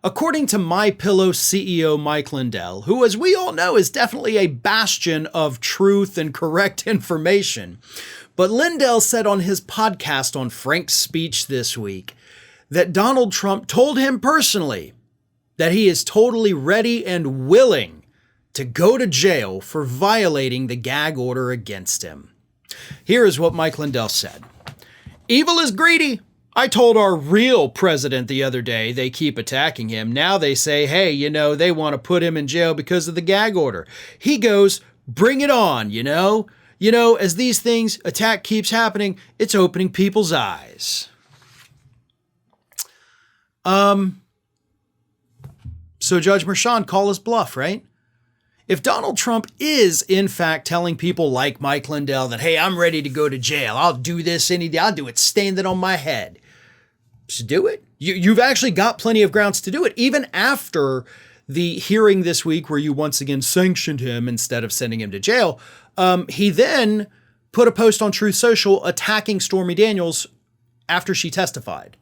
According to MyPillow CEO Mike Lindell, who, as we all know, is definitely a bastion of truth and correct information, but Lindell said on his podcast on Frank's Speech this week that Donald Trump told him personally that he is totally ready and willing to go to jail for violating the gag order against him. Here is what Mike Lindell said. "Evil is greedy. I told our real president the other day they keep attacking him. Now they say, hey, they want to put him in jail because of the gag order. He goes, bring it on, as these things, attack keeps happening, it's opening people's eyes." So Judge Merchan, call his bluff, right? If Donald Trump is, in fact, telling people like Mike Lindell that, hey, I'm ready to go to jail, I'll do this any day, I'll do it standing on my head, just do it. You've actually got plenty of grounds to do it, even after the hearing this week where you once again sanctioned him instead of sending him to jail. He then put a post on Truth Social attacking Stormy Daniels after she testified.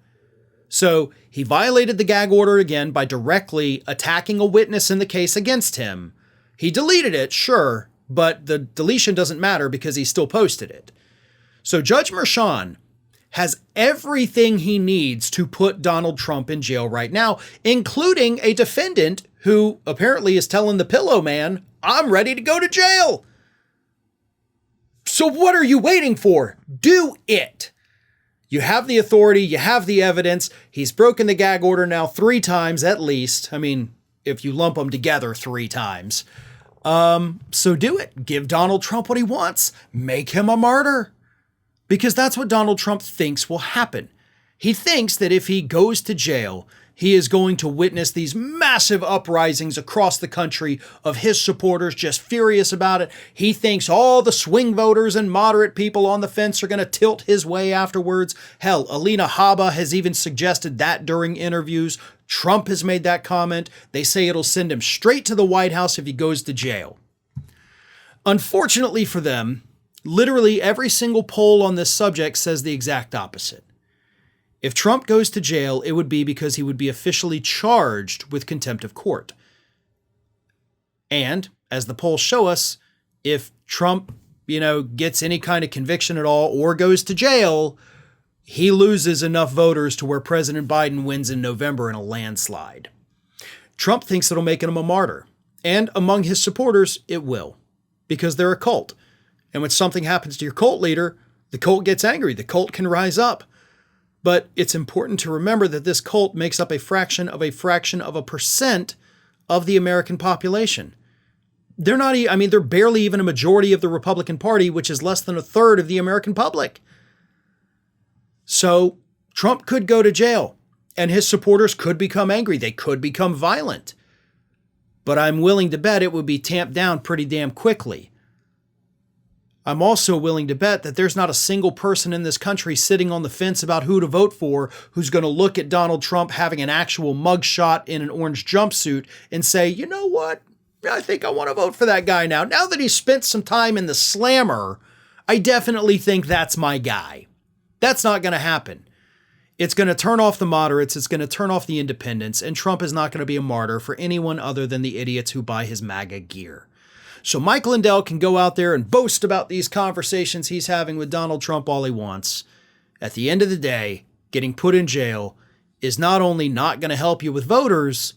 So he violated the gag order again by directly attacking a witness in the case against him. He deleted it, sure, but the deletion doesn't matter because he still posted it. So Judge Merchan has everything he needs to put Donald Trump in jail right now, including a defendant who apparently is telling the Pillow Man, I'm ready to go to jail. So what are you waiting for? Do it. You have the authority, you have the evidence. He's broken the gag order now 3 times at least. I mean, if you lump them together 3 times. So do it. Give Donald Trump what he wants. Make him a martyr. Because that's what Donald Trump thinks will happen. He thinks that if he goes to jail, he is going to witness these massive uprisings across the country of his supporters just furious about it. He thinks all the swing voters and moderate people on the fence are going to tilt his way afterwards. Hell, Alina Habba has even suggested that during interviews. Trump has made that comment. They say it'll send him straight to the White House if he goes to jail. Unfortunately for them, literally every single poll on this subject says the exact opposite. If Trump goes to jail, it would be because he would be officially charged with contempt of court. And, as the polls show us, if Trump, gets any kind of conviction at all or goes to jail, he loses enough voters to where President Biden wins in November in a landslide. Trump thinks it'll make him a martyr. And among his supporters, it will. Because they're a cult. And when something happens to your cult leader, the cult gets angry. The cult can rise up. But it's important to remember that this cult makes up a fraction of a percent of the American population. They're barely even a majority of the Republican Party, which is less than a third of the American public. So Trump could go to jail and his supporters could become angry. They could become violent. But I'm willing to bet it would be tamped down pretty damn quickly. I'm also willing to bet that there's not a single person in this country sitting on the fence about who to vote for who's going to look at Donald Trump having an actual mugshot in an orange jumpsuit and say, you know what? I think I want to vote for that guy now. Now that he's spent some time in the slammer, I definitely think that's my guy. That's not going to happen. It's going to turn off the moderates. It's going to turn off the independents. And Trump is not going to be a martyr for anyone other than the idiots who buy his MAGA gear. So Mike Lindell can go out there and boast about these conversations he's having with Donald Trump all he wants. At the end of the day, getting put in jail is not only not going to help you with voters,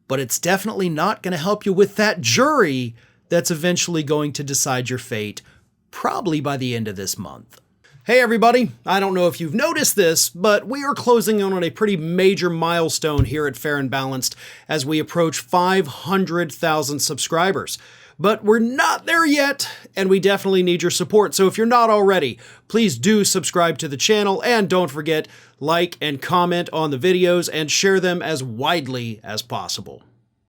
but it's definitely not going to help you with that jury that's eventually going to decide your fate, probably by the end of this month. Hey everybody, I don't know if you've noticed this, but we are closing in on a pretty major milestone here at Fair and Balanced as we approach 500,000 subscribers. But we're not there yet, and we definitely need your support. So if you're not already, please do subscribe to the channel, and don't forget, like and comment on the videos and share them as widely as possible.